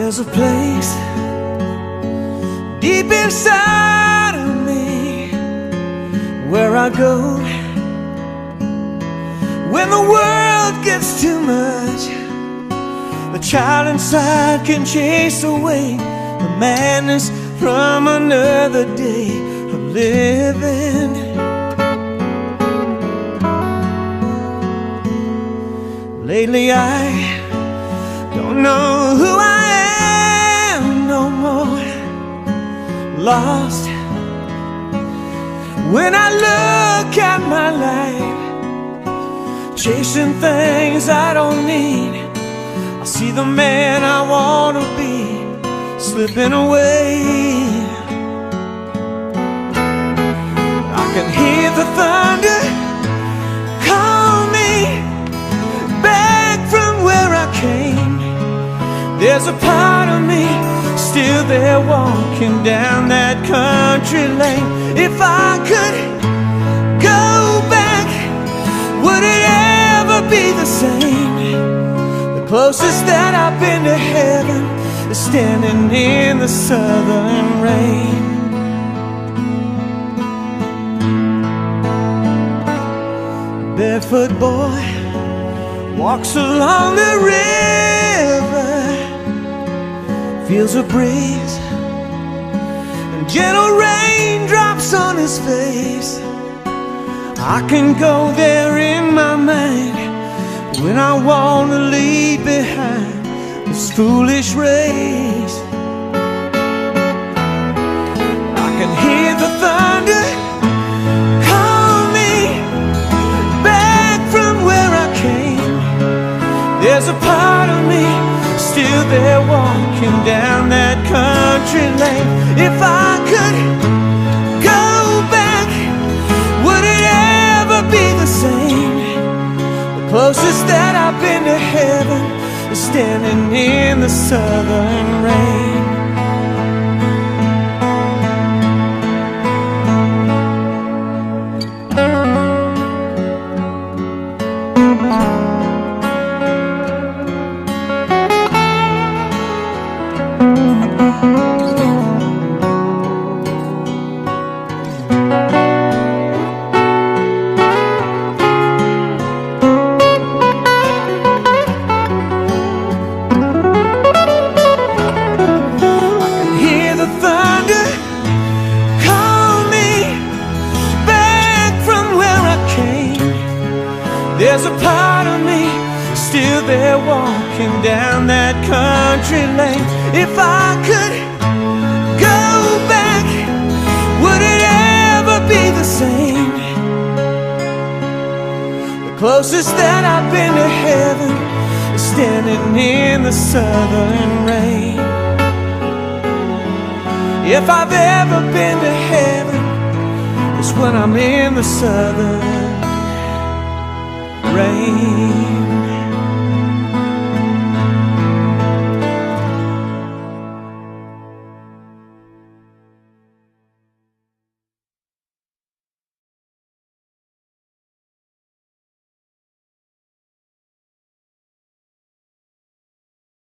There's a place deep inside of me where I go when the world gets too much. The child inside can chase away the madness from another day of living. Lately I don't know who I am no more. Lost when I look at my life, chasing things I don't need. I see the man I want to be slipping away. I can hear the thunder call me back from where I came. There's a part of me still there walking down that country lane. If I could go back, would it ever be the same? The closest that I've been to heaven is standing in the southern rain. Barefoot boy walks along the river, feels a breeze and gentle raindrops on his face. I can go there in my mind when I want to leave behind this foolish race. I can hear the thunder call me back from where I came. There's a part of me still there walking down that country lane. If I could go back, would it ever be the same? The closest that I've been to heaven is standing in the southern rain. There's a part of me still there walking down that country lane. If I could go back, would it ever be the same? The closest that I've been to heaven is standing in the southern rain. If I've ever been to heaven, it's when I'm in the southern rain.